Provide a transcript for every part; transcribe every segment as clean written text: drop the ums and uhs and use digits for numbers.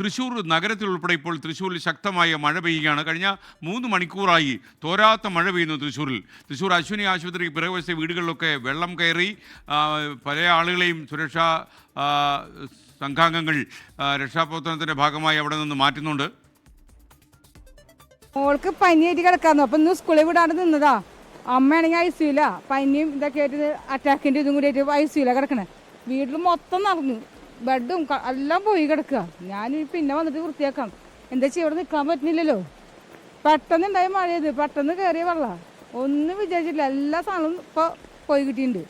തൃശ്ശൂർ നഗരത്തിൽ ഉൾപ്പെടെ ഇപ്പോൾ തൃശ്ശൂരിൽ ശക്തമായ മഴ പെയ്യുകയാണ്. കഴിഞ്ഞ 3 മണിക്കൂറായി തോരാത്ത മഴ പെയ്യുന്നു തൃശ്ശൂരിൽ. തൃശ്ശൂർ അശ്വിനി ആശുപത്രിക്ക് പിറകുവശത്തെ വീടുകളിലൊക്കെ വെള്ളം കയറി. പല ആളുകളെയും സുരക്ഷാ സംഘാംഗങ്ങൾ രക്ഷാപ്രവർത്തനത്തിൻ്റെ ഭാഗമായി അവിടെ നിന്ന് മാറ്റുന്നുണ്ട്. മോൾക്ക് പനിയായിട്ട് കിടക്കാന്നു. അപ്പം ഇന്ന് സ്കൂളിൽ വിടാണ്ട് നിന്നതാ. അമ്മയാണെങ്കിൽ ICUല, പനിയും ഇതൊക്കെ ആയിട്ട് അറ്റാക്കിൻ്റെ ഇതും കൂടി ആയിട്ട് ICUല കിടക്കണേ. വീട്ടിൽ മൊത്തം നടന്നു, ബെഡും എല്ലാം പോയി കിടക്കുക. ഞാൻ പിന്നെ വന്നിട്ട് വൃത്തിയാക്കാം. എന്താ ചെയ്യുക, ഇവിടെ നിൽക്കാൻ പറ്റുന്നില്ലല്ലോ. പെട്ടെന്ന് ഉണ്ടായ മഴയത്, പെട്ടെന്ന് കയറിയ വെള്ളം ഒന്നും വിചാരിച്ചില്ല. എല്ലാ സാധനവും ഇപ്പോൾ പോയി കിട്ടിയിട്ടുണ്ട്.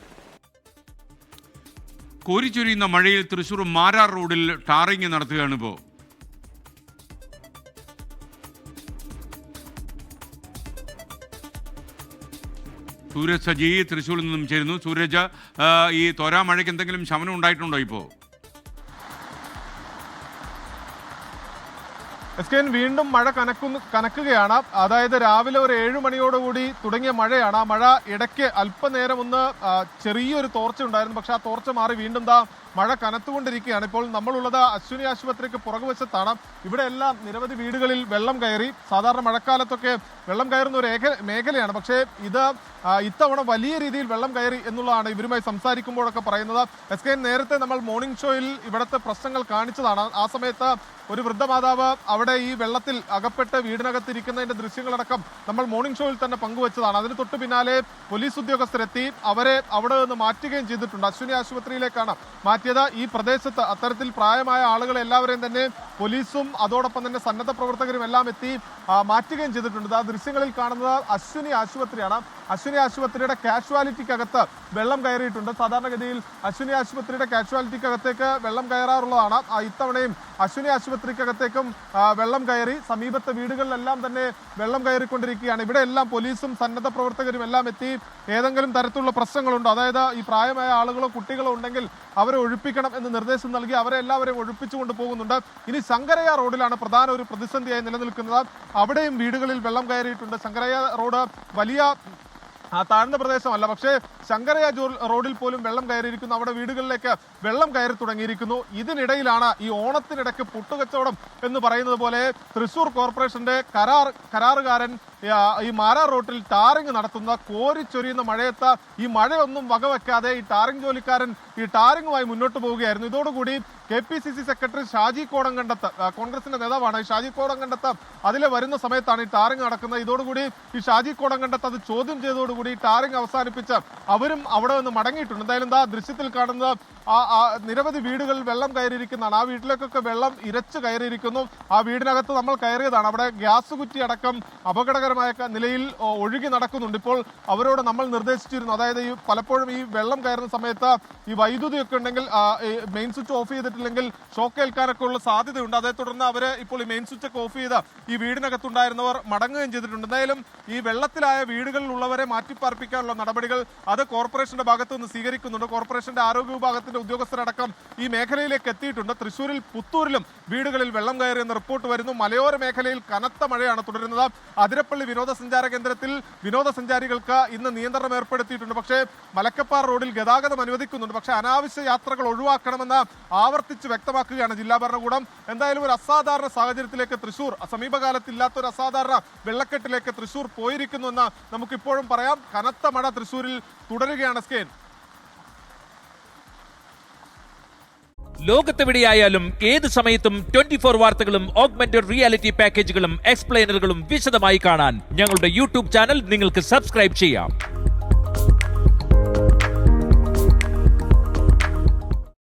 കോരിച്ചൊരിയുന്ന മഴയിൽ തൃശ്ശൂർ മാരാർ റോഡിൽ ടാറിങ് നടത്തുകയാണ് ഇപ്പോൾ. സൂരജ് സജി തൃശ്ശൂരിൽ നിന്നും ചേരുന്നു. സൂരജ്, ഈ തോരാ മഴയ്ക്ക് എന്തെങ്കിലും ശമനം ഉണ്ടായിട്ടുണ്ടോ ഇപ്പോൾ? വീണ്ടും മഴ കനക്കുകയാണ്. അതായത് രാവിലെ ഒരു 7 മണിയോടുകൂടി തുടങ്ങിയ മഴയാണ്. ആ മഴ ഇടയ്ക്ക് അല്പനേരം ഒന്ന് ചെറിയൊരു തോർച്ച ഉണ്ടായിരുന്നു. പക്ഷെ ആ തോർച്ച മാറി വീണ്ടും മഴ കനത്തുകൊണ്ടിരിക്കുകയാണ്. ഇപ്പോൾ നമ്മളുള്ളത് അശ്വിനി ആശുപത്രിക്ക് പുറകുവശത്താണ്. ഇവിടെ എല്ലാം നിരവധി വീടുകളിൽ വെള്ളം കയറി. സാധാരണ മഴക്കാലത്തൊക്കെ വെള്ളം കയറുന്ന ഒരു മേഖലയാണ്. പക്ഷേ ഇത് ഇത്തവണ വലിയ രീതിയിൽ വെള്ളം കയറി എന്നുള്ളതാണ് ഇവരുമായി സംസാരിക്കുമ്പോഴൊക്കെ പറയുന്നത്. നേരത്തെ നമ്മൾ മോർണിംഗ് ഷോയിൽ ഇവിടുത്തെ പ്രശ്നങ്ങൾ കാണിച്ചതാണ്. ആ സമയത്ത് ഒരു വൃദ്ധമാതാവ് അവിടെ ഈ വെള്ളത്തിൽ അകപ്പെട്ട് വീടിനകത്തിരിക്കുന്നതിന്റെ ദൃശ്യങ്ങളടക്കം നമ്മൾ മോർണിംഗ് ഷോയിൽ തന്നെ പങ്കുവച്ചതാണ്. അതിന് തൊട്ട് പിന്നാലെ പോലീസ് ഉദ്യോഗസ്ഥരെത്തി അവരെ അവിടെ നിന്ന് മാറ്റുകയും ചെയ്തിട്ടുണ്ട്. അശ്വിനി ആശുപത്രിയിലേക്കാണ് മാറ്റിയത്. ഈ പ്രദേശത്ത് അത്തരത്തിൽ പ്രായമായ ആളുകളെ എല്ലാവരെയും തന്നെ പോലീസും അതോടൊപ്പം തന്നെ സന്നദ്ധ പ്രവർത്തകരും എല്ലാം എത്തി മാറ്റുകയും ചെയ്തിട്ടുണ്ട്. ആ ദൃശ്യങ്ങളിൽ കാണുന്നത് അശ്വിനി ആശുപത്രിയാണ്. അശ്വിനി ആശുപത്രിയുടെ കാഷ്വാലിറ്റിക്കകത്ത് വെള്ളം കയറിയിട്ടുണ്ട്. സാധാരണഗതിയിൽ അശ്വിനി ആശുപത്രിയുടെ കാഷ്വാലിറ്റിക്കകത്തേക്ക് വെള്ളം കയറാറുള്ളതാണ്. ഇത്തവണയും അശ്വിനി ആശുപത്രിക്കകത്തേക്കും വെള്ളം കയറി. സമീപത്തെ വീടുകളിലെല്ലാം തന്നെ വെള്ളം കയറിക്കൊണ്ടിരിക്കുകയാണ്. ഇവിടെ എല്ലാം പോലീസും സന്നദ്ധ പ്രവർത്തകരും എല്ലാം എത്തി ഏതെങ്കിലും തരത്തിലുള്ള പ്രശ്നങ്ങളുണ്ടോ, അതായത് ഈ പ്രായമായ ആളുകളോ കുട്ടികളോ ഉണ്ടെങ്കിൽ അവരെ ഒഴിപ്പിക്കണം എന്ന് നിർദ്ദേശം നൽകി അവരെ എല്ലാവരെയും ഒഴിപ്പിച്ചുകൊണ്ട് പോകുന്നുണ്ട്. ഇനി ശങ്കരയ്യ റോഡിലാണ് പ്രധാന ഒരു പ്രതിസന്ധിയായി നിലനിൽക്കുന്നത്. അവിടെയും വീടുകളിൽ വെള്ളം കയറിയിട്ടുണ്ട്. ശങ്കരയ്യ റോഡ് വലിയ താഴ്ന്ന പ്രദേശമല്ല, പക്ഷേ ശങ്കരയ്യ റോഡിൽ പോലും വെള്ളം കയറിയിരിക്കുന്നു. അവിടെ വീടുകളിലേക്ക് വെള്ളം കയറി തുടങ്ങിയിരിക്കുന്നു. ഇതിനിടയിലാണ് ഈ ഓണത്തിനിടയ്ക്ക് പുട്ടുകച്ചവടം എന്ന് പറയുന്നത് പോലെ തൃശ്ശൂർ കോർപ്പറേഷന്റെ കരാറുകാരൻ ഈ മാരാർ റോട്ടിൽ ടാറിങ് നടത്തുന്ന കോരിച്ചൊരിയുന്ന മഴയത്ത് ഈ മഴയൊന്നും വകവെക്കാതെ ഈ ടാറിങ് ജോലിക്കാരൻ ഈ ടാറിങ്ങുമായി മുന്നോട്ട് പോവുകയായിരുന്നു. ഇതോടുകൂടി KPCC സെക്രട്ടറി ഷാജി കോടങ്കണ്ടത്ത്, കോൺഗ്രസിന്റെ നേതാവാണ് ഈ ഷാജി കോടങ്കണ്ടത്ത്, അതിലെ വരുന്ന സമയത്താണ് ഈ ടാറിങ് നടക്കുന്നത്. ഇതോടുകൂടി ഈ ഷാജി കോടങ്കണ്ടത്ത് അത് ചോദ്യം ചെയ്തതോടുകൂടി ടാറിങ് അവസാനിപ്പിച്ച് അവരും അവിടെ നിന്ന് മടങ്ങിയിട്ടുണ്ട്. എന്തായാലും ദൃശ്യത്തിൽ കാണുന്നത് നിരവധി വീടുകളിൽ വെള്ളം കയറിയിരിക്കുന്നതാണ്. ആ വീട്ടിലേക്കൊക്കെ വെള്ളം ഇരച്ചു കയറിയിരിക്കുന്നു. ആ വീടിനകത്ത് നമ്മൾ കയറിയതാണ്. അവിടെ ഗ്യാസ് കുറ്റി അടക്കം അപകടകരമായ നിലയിൽ ഒഴുകി നടക്കുന്നുണ്ട്. ഇപ്പോൾ അവരോട് നമ്മൾ നിർദ്ദേശിച്ചിരുന്നു, അതായത് ഈ പലപ്പോഴും ഈ വെള്ളം കയറുന്ന സമയത്ത് ഈ വൈദ്യുതിയൊക്കെ ഉണ്ടെങ്കിൽ മെയിൻ സ്വിച്ച് ഓഫ് ചെയ്തിട്ടില്ലെങ്കിൽ ഷോക്ക് ഏൽക്കാനൊക്കെ ഉള്ള സാധ്യതയുണ്ട്. അതേ തുടർന്ന് അവര് ഇപ്പോൾ ഈ മെയിൻ സ്വിച്ച് ഒക്കെ ഓഫ് ചെയ്ത് ഈ വീടിനകത്തുണ്ടായിരുന്നവർ മടങ്ങുകയും ചെയ്തിട്ടുണ്ട്. എന്തായാലും ഈ വെള്ളത്തിലായ വീടുകളിലുള്ളവരെ മാറ്റിപ്പാർപ്പിക്കാനുള്ള നടപടികൾ അത് കോർപ്പറേഷന്റെ ഭാഗത്തു നിന്ന് സ്വീകരിക്കുന്നുണ്ട്. കോർപ്പറേഷന്റെ ആരോഗ്യ വിഭാഗത്തിന്റെ ഉദ്യോഗസ്ഥരടക്കം ഈ മേഖലയിലേക്ക് എത്തിയിട്ടുണ്ട്. തൃശ്ശൂരിൽ പുത്തൂരിലും വീടുകളിൽ വെള്ളം കയറിയെന്ന് റിപ്പോർട്ട് വരുന്നു. മലയോര മേഖലയിൽ കനത്ത മഴയാണ് തുടരുന്നത്. അതിരപ്പള്ളി വിനോദസഞ്ചാര കേന്ദ്രത്തിൽ വിനോദസഞ്ചാരികൾക്ക് ഇന്ന് നിയന്ത്രണം ഏർപ്പെടുത്തിയിട്ടുണ്ട്. പക്ഷേ മലക്കപ്പാറ റോഡിൽ ഗതാഗതം അനുവദിക്കുന്നുണ്ട്. പക്ഷേ അനാവശ്യ യാത്രകൾ ഒഴിവാക്കണമെന്ന് ആവർത്തിച്ച് വ്യക്തമാക്കുകയാണ് ജില്ലാ ഭരണകൂടം. എന്തായാലും ഒരു അസാധാരണ സാഹചര്യത്തിലേക്ക് തൃശ്ശൂർ, സമീപകാലത്തില്ലാത്തൊരു അസാധാരണ വെള്ളക്കെട്ടിലേക്ക് തൃശ്ശൂർ പോയിരിക്കുന്നുവെന്ന് നമുക്കിപ്പോഴും പറയാം. കനത്ത മഴ തൃശ്ശൂരിൽ തുടരുകയാണ്. ലോകത്തെവിടെയായാലും ഏത് സമയത്തും 24 വാർത്തകളും ഓഗ്മെന്റഡ് റിയാലിറ്റി പാക്കേജുകളും എക്സ്പ്ലെയിനറുകളും വിശദമായി കാണാൻ ഞങ്ങളുടെ YouTube ചാനൽ നിങ്ങൾക്ക് സബ്സ്ക്രൈബ് ചെയ്യാം.